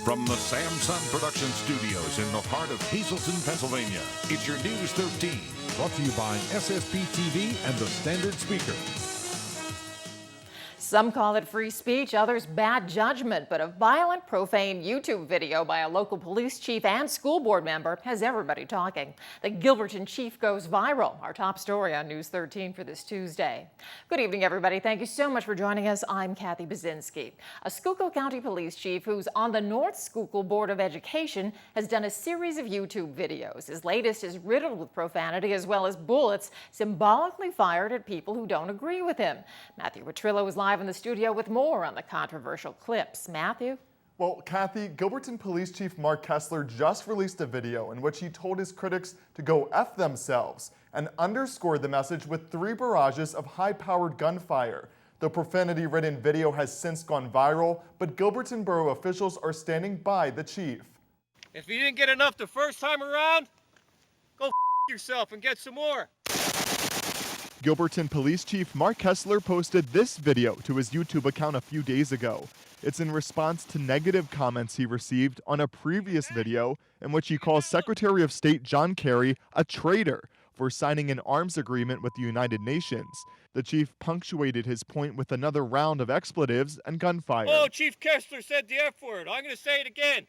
From the Samson Production Studios in the heart of Hazleton, Pennsylvania, it's your News 13. Brought to you by SSPTV and the Standard Speaker. Some call it free speech, others bad judgment, but a violent, profane YouTube video by a local police chief and school board member has everybody talking. The Gilberton chief goes viral. Our top story on News 13 for this Tuesday. Good evening, everybody. Thank you so much for joining us. I'm Kathy Baczynski. A Schuylkill County police chief who's on the North Schuylkill Board of Education has done a series of YouTube videos. His latest is riddled with profanity as well as bullets symbolically fired at people who don't agree with him. Matthew Petrillo is live in the studio with more on the controversial clips. Matthew? Well, Kathy, Gilberton Police Chief Mark Kessler just released a video in which he told his critics to go F themselves and underscored the message with 3 barrages of high-powered gunfire. The profanity-ridden video has since gone viral, but Gilberton Borough officials are standing by the chief. If you didn't get enough the first time around, go yourself and get some more. Gilberton Police Chief Mark Kessler posted this video to his YouTube account a few days ago. It's in response to negative comments he received on a previous video in which he calls Secretary of State John Kerry a traitor for signing an arms agreement with the United Nations. The chief punctuated his point with another round of expletives and gunfire. Oh, Chief Kessler said the F word. I'm going to say it again.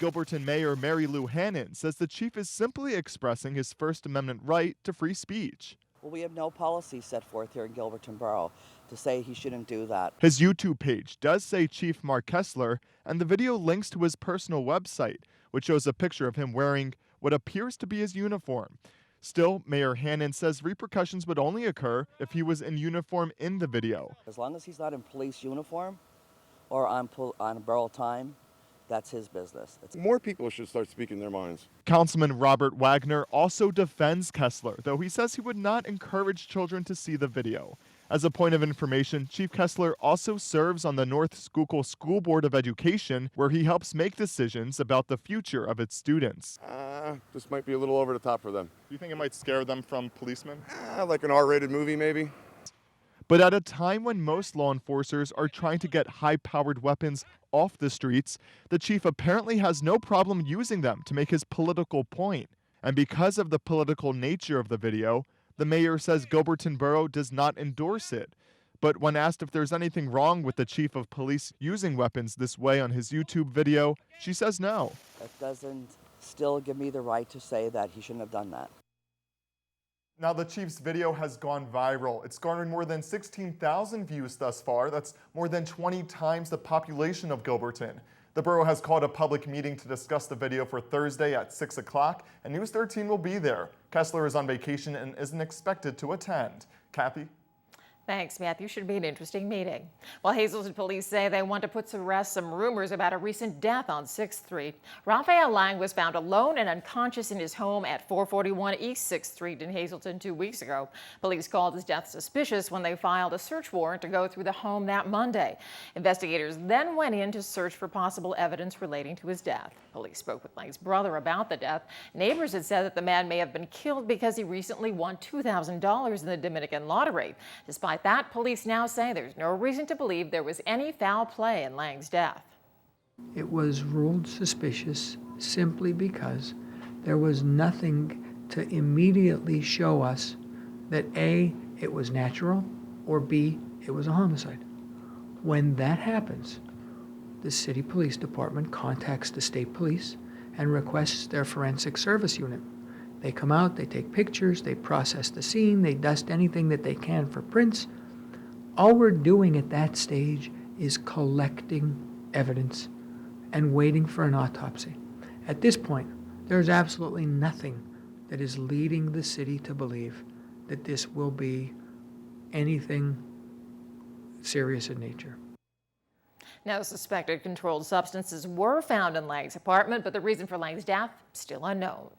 Gilberton Mayor Mary Lou Hannon says the chief is simply expressing his First Amendment right to free speech. Well, we have no policy set forth here in Gilberton Borough to say he shouldn't do that. His YouTube page does say Chief Mark Kessler, and the video links to his personal website, which shows a picture of him wearing what appears to be his uniform. Still, Mayor Hannon says repercussions would only occur if he was in uniform in the video. As long as he's not in police uniform or on borough time, that's his business. More people should start speaking their minds. Councilman Robert Wagner also defends Kessler, though he says he would not encourage children to see the video. As a point of information, Chief Kessler also serves on the North Schuylkill School Board of Education, where he helps make decisions about the future of its students. This might be a little over the top for them. Do you think it might scare them from policemen? Like an R-rated movie, maybe. But at a time when most law enforcers are trying to get high-powered weapons off the streets, the chief apparently has no problem using them to make his political point. And because of the political nature of the video, the mayor says Gilberton Borough does not endorse it. But when asked if there's anything wrong with the chief of police using weapons this way on his YouTube video, she says no. It doesn't still give me the right to say that he shouldn't have done that. Now, the chief's video has gone viral. It's garnered more than 16,000 views thus far. That's more than 20 times the population of Gilberton. The borough has called a public meeting to discuss the video for Thursday at 6 o'clock, and News 13 will be there. Kessler is on vacation and isn't expected to attend. Kathy? Thanks, Matthew. Should be an interesting meeting. Well, Hazleton police say they want to put to rest some rumors about a recent death on 6th Street. Raphael Lang was found alone and unconscious in his home at 441 East 6th Street in Hazleton 2 weeks ago. Police called his death suspicious when they filed a search warrant to go through the home that Monday. Investigators then went in to search for possible evidence relating to his death. Police spoke with Lang's brother about the death. Neighbors had said that the man may have been killed because he recently won $2,000 in the Dominican lottery. Despite that, police now say there's no reason to believe there was any foul play in Lang's death. It was ruled suspicious simply because there was nothing to immediately show us that A, it was natural, or B, it was a homicide. When that happens, the city police department contacts the state police and requests their forensic service unit. They come out, they take pictures, they process the scene, they dust anything that they can for prints. All we're doing at that stage is collecting evidence and waiting for an autopsy. At this point, there's absolutely nothing that is leading the city to believe that this will be anything serious in nature. No suspected controlled substances were found in Lang's apartment, but the reason for Lang's death still unknown.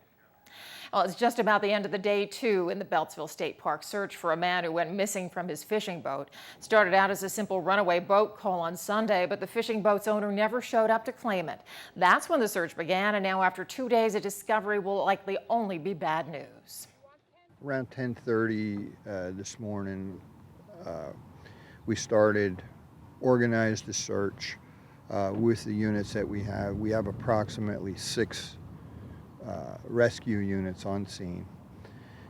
Well, it's just about the end of the day, too, in the Beltsville State Park search for a man who went missing from his fishing boat. It started out as a simple runaway boat call on Sunday, but the fishing boat's owner never showed up to claim it. That's when the search began, and now after 2 days, a discovery will likely only be bad news. Around 10:30 this morning, we started organized the search with the units that we have. We have approximately 6 rescue units on scene.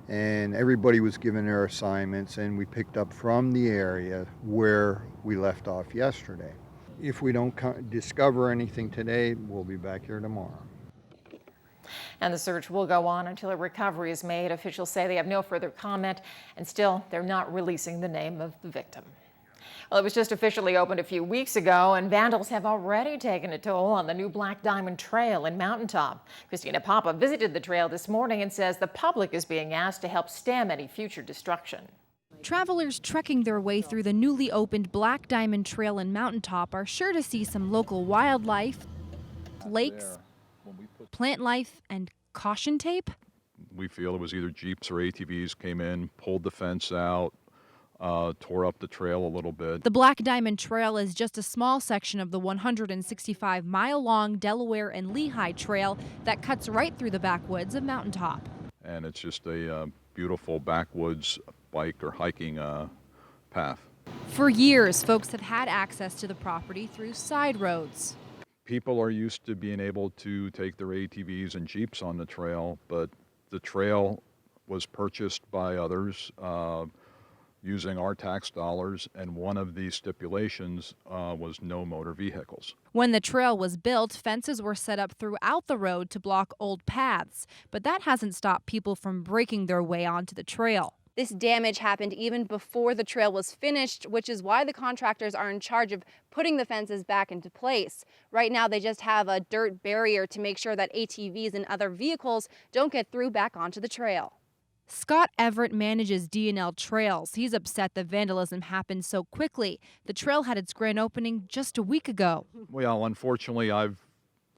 And everybody was given their assignments, and we picked up from the area where we left off yesterday. If we don't discover anything today, we'll be back here tomorrow. And the search will go on until a recovery is made. Officials say they have no further comment, and still they're not releasing the name of the victim. Well, it was just officially opened a few weeks ago, and vandals have already taken a toll on the new Black Diamond Trail in Mountaintop. Christina Papa visited the trail this morning and says the public is being asked to help stem any future destruction. Travelers trekking their way through the newly opened Black Diamond Trail in Mountaintop are sure to see some local wildlife, lakes, plant life, and caution tape. We feel it was either Jeeps or ATVs came in, pulled the fence out, tore up the trail a little bit. The Black Diamond Trail is just a small section of the 165-mile-long Delaware and Lehigh Trail that cuts right through the backwoods of Mountaintop. And it's just a beautiful backwoods bike or hiking path. For years, folks have had access to the property through side roads. People are used to being able to take their ATVs and Jeeps on the trail, but the trail was purchased by others using our tax dollars, and one of the stipulations was no motor vehicles. When the trail was built, fences were set up throughout the road to block old paths, but that hasn't stopped people from breaking their way onto the trail. This damage happened even before the trail was finished, which is why the contractors are in charge of putting the fences back into place. Right now, they just have a dirt barrier to make sure that ATVs and other vehicles don't get through back onto the trail. Scott Everett manages D&L Trails. He's upset the vandalism happened so quickly. The trail had its grand opening just a week ago. Well, unfortunately, I've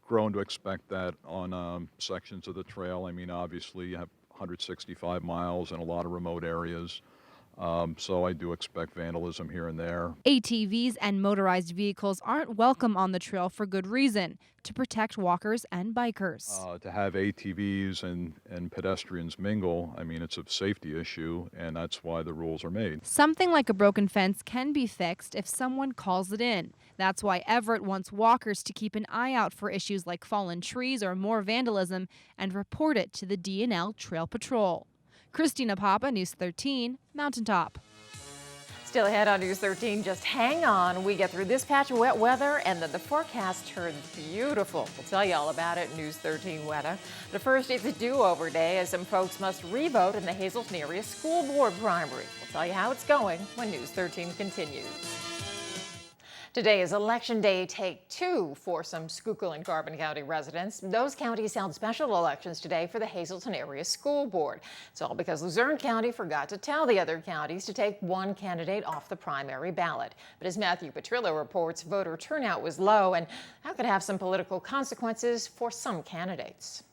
grown to expect that on sections of the trail. I mean, obviously, you have 165 miles in a lot of remote areas. So I do expect vandalism here and there. ATVs and motorized vehicles aren't welcome on the trail for good reason, to protect walkers and bikers. To have ATVs and pedestrians mingle, I mean, it's a safety issue, and that's why the rules are made. Something like a broken fence can be fixed if someone calls it in. That's why Everett wants walkers to keep an eye out for issues like fallen trees or more vandalism and report it to the D&L Trail Patrol. Christina Papa, News 13, Mountaintop. Still ahead on News 13, just hang on. We get through this patch of wet weather and then the forecast turns beautiful. We'll tell you all about it in News 13 weather. But first, it's a do-over day as some folks must re-vote in the Hazleton area school board primary. We'll tell you how it's going when News 13 continues. Today is Election Day, take 2 for some Schuylkill and Carbon County residents. Those counties held special elections today for the Hazleton Area School Board. It's all because Luzerne County forgot to tell the other counties to take one candidate off the primary ballot. But as Matthew Petrillo reports, voter turnout was low, and that could have some political consequences for some candidates.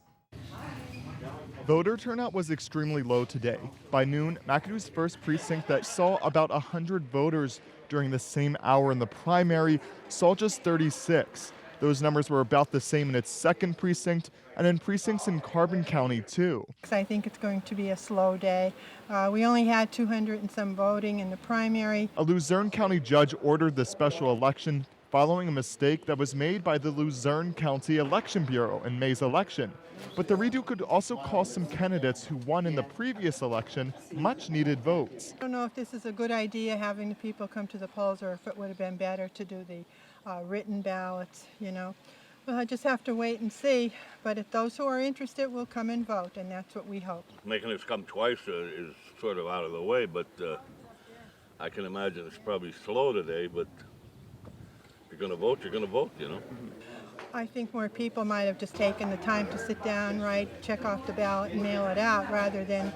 Voter turnout was extremely low today. By noon, McAdoo's first precinct that saw about 100 voters during the same hour in the primary saw just 36. Those numbers were about the same in its second precinct and in precincts in Carbon County, too. I think it's going to be a slow day. We only had 200 and some voting in the primary. A Luzerne County judge ordered the special election following a mistake that was made by the Luzerne County Election Bureau in May's election. But the redo could also cost some candidates who won in the previous election much needed votes. I don't know if this is a good idea, having the people come to the polls, or if it would have been better to do the written ballots, you know. Well, I just have to wait and see. But if those who are interested will come and vote, and that's what we hope. Making us come twice is sort of out of the way, but I can imagine it's probably slow today, but if you're going to vote, you're going to vote, you know. I think more people might have just taken the time to sit down, write, check off the ballot and mail it out rather than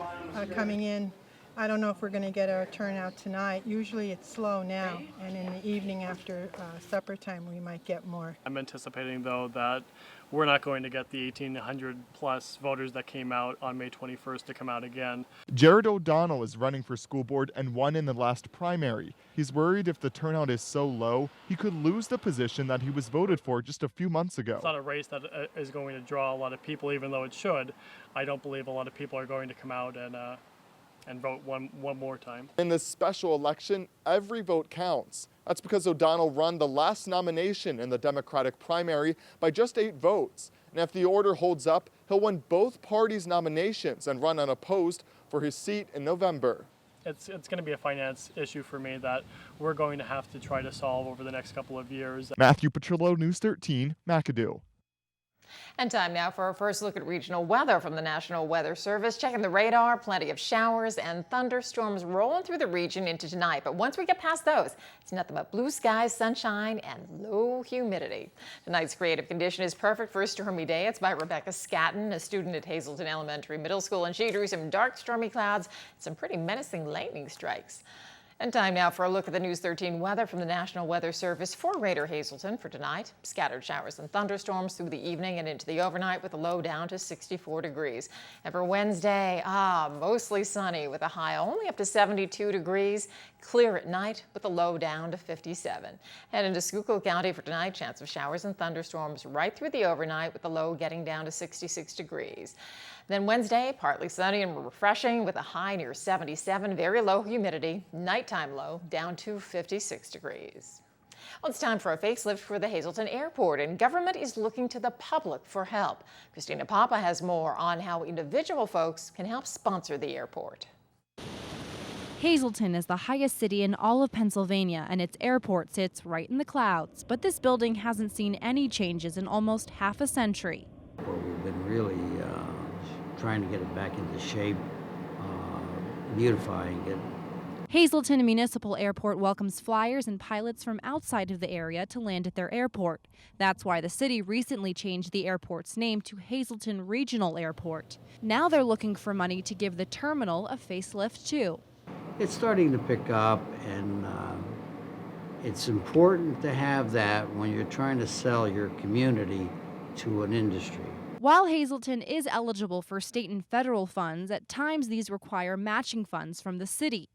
coming in. I don't know if we're going to get our turnout tonight. Usually it's slow now, and in the evening after supper time we might get more. I'm anticipating, though, that we're not going to get the 1,800 plus voters that came out on May 21st to come out again. Jared O'Donnell is running for school board and won in the last primary. He's worried if the turnout is so low, he could lose the position that he was voted for just a few months ago. It's not a race that is going to draw a lot of people, even though it should. I don't believe a lot of people are going to come out and and vote one more time. In this special election, every vote counts. That's because O'Donnell won the last nomination in the Democratic primary by just 8 votes. And if the order holds up, he'll win both parties' nominations and run unopposed for his seat in November. It's going to be a finance issue for me that we're going to have to try to solve over the next couple of years. Matthew Petrillo, News 13, McAdoo. And time now for our first look at regional weather from the National Weather Service. Checking the radar, plenty of showers and thunderstorms rolling through the region into tonight. But once we get past those, it's nothing but blue skies, sunshine, and low humidity. Tonight's creative condition is perfect for a stormy day. It's by Rebecca Scatton, a student at Hazelton Elementary Middle School, and she drew some dark, stormy clouds and some pretty menacing lightning strikes. And time now for a look at the News 13 weather from the National Weather Service for Greater Hazelton for tonight. Scattered showers and thunderstorms through the evening and into the overnight with a low down to 64 degrees. And for Wednesday, mostly sunny with a high only up to 72 degrees. Clear at night with a low down to 57. And into Schuylkill County for tonight, chance of showers and thunderstorms right through the overnight with the low getting down to 66 degrees. Then Wednesday, partly sunny and refreshing with a high near 77, very low humidity, nighttime low down to 56 degrees. Well, it's time for a facelift for the Hazelton Airport, and government is looking to the public for help. Christina Papa has more on how individual folks can help sponsor the airport. Hazelton is the highest city in all of Pennsylvania, and its airport sits right in the clouds. But this building hasn't seen any changes in almost half a century. Well, we've been really trying to get it back into shape, beautifying it. Hazelton Municipal Airport welcomes flyers and pilots from outside of the area to land at their airport. That's why the city recently changed the airport's name to Hazelton Regional Airport. Now they're looking for money to give the terminal a facelift too. It's starting to pick up, and it's important to have that when you're trying to sell your community to an industry. While Hazelton is eligible for state and federal funds, at times these require matching funds from the city.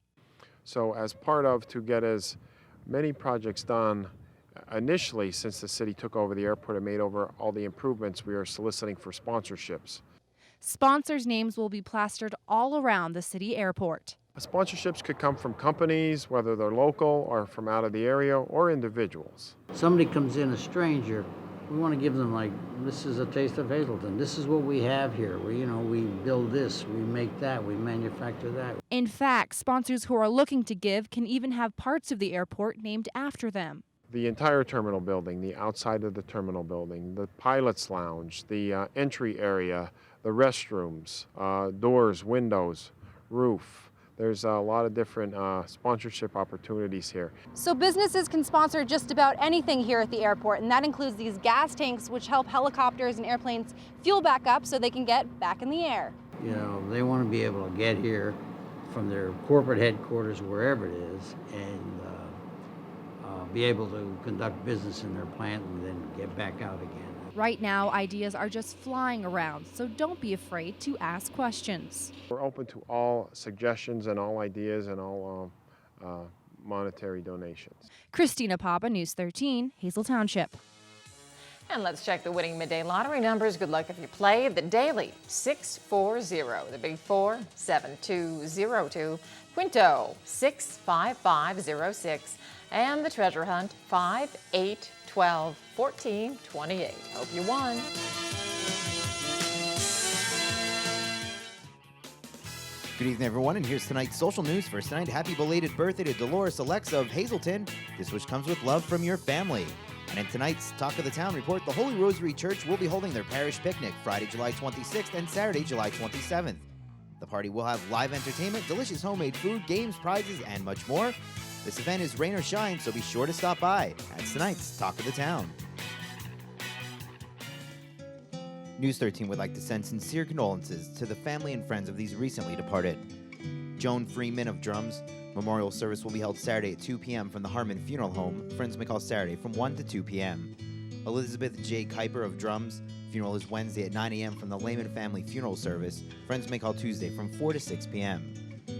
So as part of to get as many projects done initially, since the city took over the airport and made over all the improvements, we are soliciting for sponsorships. Sponsors' names will be plastered all around the city airport. Sponsorships could come from companies, whether they're local or from out of the area, or individuals. Somebody comes in, a stranger, we want to give them, like, this is a taste of Hazelton. This is what we have here. We build this, we make that, we manufacture that. In fact, sponsors who are looking to give can even have parts of the airport named after them. The entire terminal building, the outside of the terminal building, the pilot's lounge, the entry area, the restrooms, doors, windows, roof. There's a lot of different sponsorship opportunities here. So businesses can sponsor just about anything here at the airport, and that includes these gas tanks, which help helicopters and airplanes fuel back up so they can get back in the air. You know, they want to be able to get here from their corporate headquarters, wherever it is, and be able to conduct business in their plant and then get back out again. Right now, ideas are just flying around, so don't be afraid to ask questions. We're open to all suggestions and all ideas and all monetary donations. Christina Papa, News 13, Hazel Township. And let's check the winning midday lottery numbers. Good luck if you play. The daily 640, the big 4 7202, Quinto 65506, and the treasure hunt 5 8 12 14 28. Hope you won. Good evening, everyone, and here's tonight's social news. First tonight, happy belated birthday to Dolores Alexa of Hazelton. This wish comes with love from your family. And in tonight's Talk of the Town report, the Holy Rosary Church will be holding their parish picnic Friday, July 26th and Saturday, July 27th. The party will have live entertainment, delicious homemade food, games, prizes, and much more. This event is rain or shine, so be sure to stop by. That's tonight's Talk of the Town. News 13 would like to send sincere condolences to the family and friends of these recently departed. Joan Freeman of drums. Memorial service will be held Saturday at 2 p.m. from the Harmon Funeral Home. Friends may call Saturday from 1 to 2 p.m. Elizabeth J. Kuiper of drums. Funeral is Wednesday at 9 a.m. from the Lehman Family Funeral Service. Friends may call Tuesday from 4 to 6 p.m.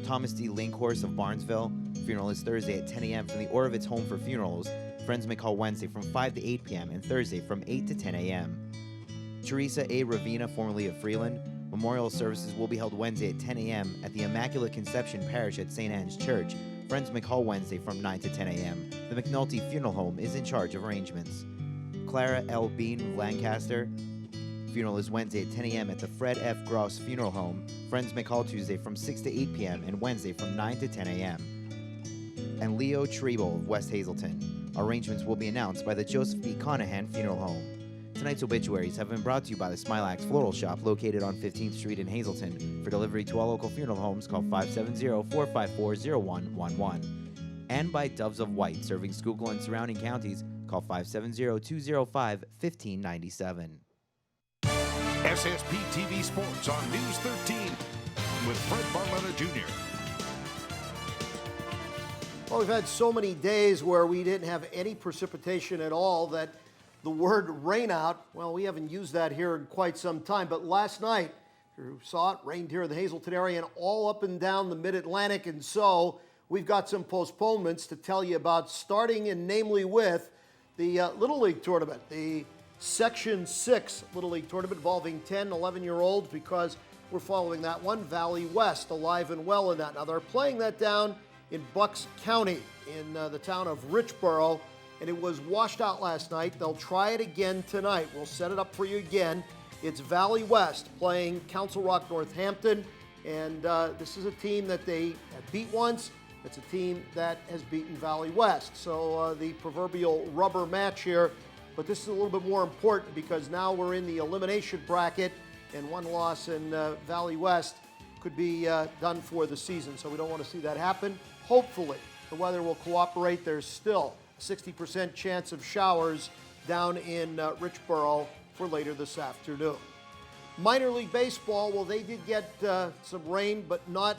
Thomas D. Linkhorst of Barnesville. Funeral is Thursday at 10 a.m. from the Orovitz Home for Funerals. Friends may call Wednesday from 5 to 8 p.m. and Thursday from 8 to 10 a.m. Teresa A. Ravina, formerly of Freeland. Memorial services will be held Wednesday at 10 a.m. at the Immaculate Conception Parish at St. Anne's Church. Friends McCall Wednesday from 9 to 10 a.m. The McNulty Funeral Home is in charge of arrangements. Clara L. Bean of Lancaster. Funeral is Wednesday at 10 a.m. at the Fred F. Gross Funeral Home. Friends may call Tuesday from 6 to 8 p.m. and Wednesday from 9 to 10 a.m. And Leo Treble of West Hazelton. Arrangements will be announced by the Joseph B. Conahan Funeral Home. Tonight's obituaries have been brought to you by the Smilax Floral Shop located on 15th Street in Hazelton. For delivery to all local funeral homes, call 570-454-0111. And by Doves of White, serving Schuylkill and surrounding counties, call 570-205-1597. SSPTV Sports on News 13 with Fred Barletta Jr. Well, we've had so many days where we didn't have any precipitation at all that the word rain out, well, we haven't used that here in quite some time. But last night, you saw it, rained here in the Hazelton area and all up and down the mid-Atlantic. And so we've got some postponements to tell you about, starting and namely with the Little League tournament, the Section 6 Little League tournament involving 10, 11-year-olds, because we're following that one. Valley West alive and well in that. Now, they're playing that down in Bucks County in the town of Richboro, and it was washed out last night. They'll try it again tonight. We'll set it up for you again. It's Valley West playing Council Rock Northampton, and this is a team that they have beat once. It's a team that has beaten Valley West. So the proverbial rubber match here, but this is a little bit more important because now we're in the elimination bracket, and one loss in Valley West could be done for the season. So we don't want to see that happen. Hopefully the weather will cooperate. There's still a 60% chance of showers down in Richboro for later this afternoon. Minor League Baseball, well, they did get some rain, but not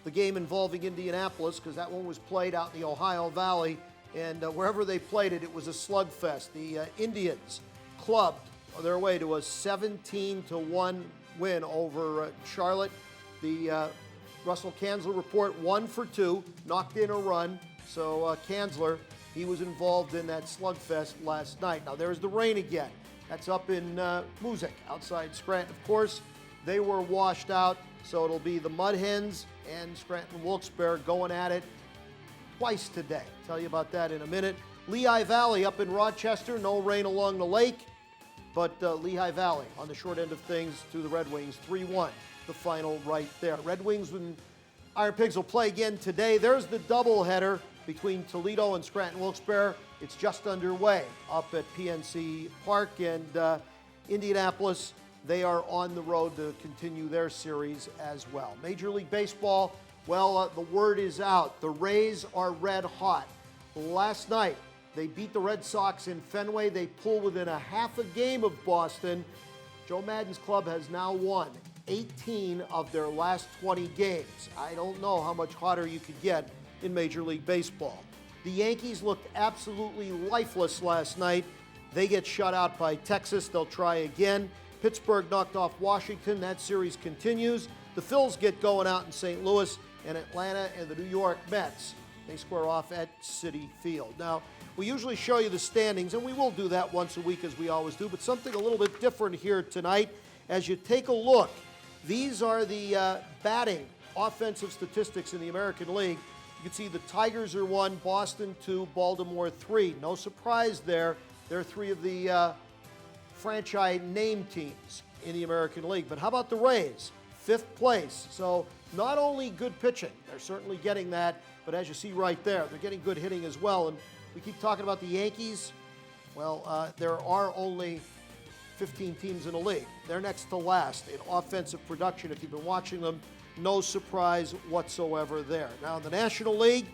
the game involving Indianapolis, because that one was played out in the Ohio Valley, and wherever they played it, it was a slugfest. The Indians clubbed their way to a 17-1 win over Charlotte. The Russell Kanzler report, 1 for 2, knocked in a run. So Kanzler, he was involved in that slugfest last night. Now there's the rain again. That's up in Moosic, outside Scranton. Of course, they were washed out, so it'll be the Mud Hens and Scranton Wilkes-Barre going at it twice today. Tell you about that in a minute. Lehigh Valley up in Rochester, no rain along the lake, but Lehigh Valley on the short end of things to the Red Wings, 3-1, the final right there. Red Wings and Iron Pigs will play again today. There's the doubleheader between Toledo and Scranton Wilkes-Barre. It's just underway up at PNC Park, and Indianapolis, they are on the road to continue their series as well. Major League Baseball, well, the word is out. The Rays are red hot. Last night, they beat the Red Sox in Fenway. They pulled within a half a game of Boston. Joe Maddon's club has now won 18 of their last 20 games. I don't know how much hotter you could get in Major League Baseball. The Yankees looked absolutely lifeless last night. They get shut out by Texas. They'll try again. Pittsburgh knocked off Washington. That series continues. The Phils get going out in St. Louis, and Atlanta and the New York Mets, they square off at Citi Field. Now, we usually show you the standings, and we will do that once a week as we always do, but something a little bit different here tonight. As you take a look, these are the batting offensive statistics in the American League. You can see the Tigers are 1, Boston 2, Baltimore 3. No surprise there. They're 3 of the franchise name teams in the American League. But how about the Rays? 5th place. So not only good pitching, they're certainly getting that, but as you see right there, they're getting good hitting as well. And we keep talking about the Yankees. Well, there are only 15 teams in the league. They're next to last in offensive production. If you've been watching them, no surprise whatsoever there. Now in the National League,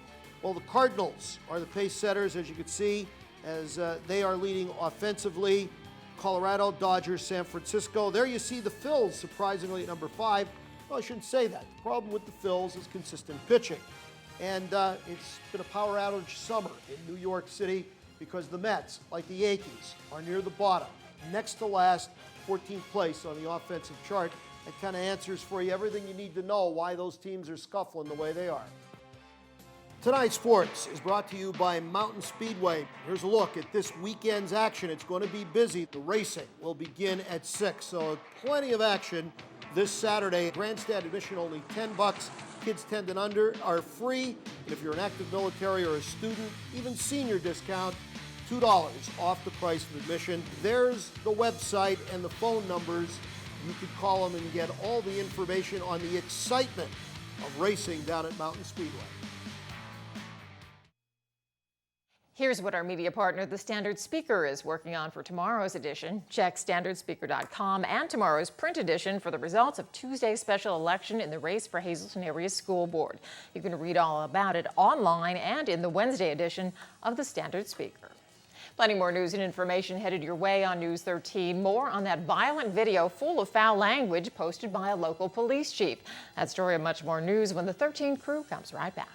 well, the Cardinals are the pace setters, as you can see, as they are leading offensively. Colorado, Dodgers, San Francisco. There you see the Phils, surprisingly, at number 5. Well, I shouldn't say that. The problem with the Phils is consistent pitching. And it's been a power outage summer in New York City because the Mets, like the Yankees, are near the bottom. Next to last, 14th place on the offensive chart. That kind of answers for you everything you need to know why those teams are scuffling the way they are. Tonight's sports is brought to you by Mountain Speedway. Here's a look at this weekend's action. It's going to be busy. The racing will begin at 6, so plenty of action this Saturday. Grandstand admission only $10. Kids 10 and under are free. And if you're an active military or a student, even senior discount, $2 off the price of admission. There's the website and the phone numbers. You could call them and get all the information on the excitement of racing down at Mountain Speedway. Here's what our media partner, The Standard Speaker, is working on for tomorrow's edition. Check standardspeaker.com and tomorrow's print edition for the results of Tuesday's special election in the race for Hazleton Area School Board. You can read all about it online and in the Wednesday edition of The Standard Speaker. Plenty more news and information headed your way on News 13. More on that violent video full of foul language posted by a local police chief. That story and much more news when the 13 crew comes right back.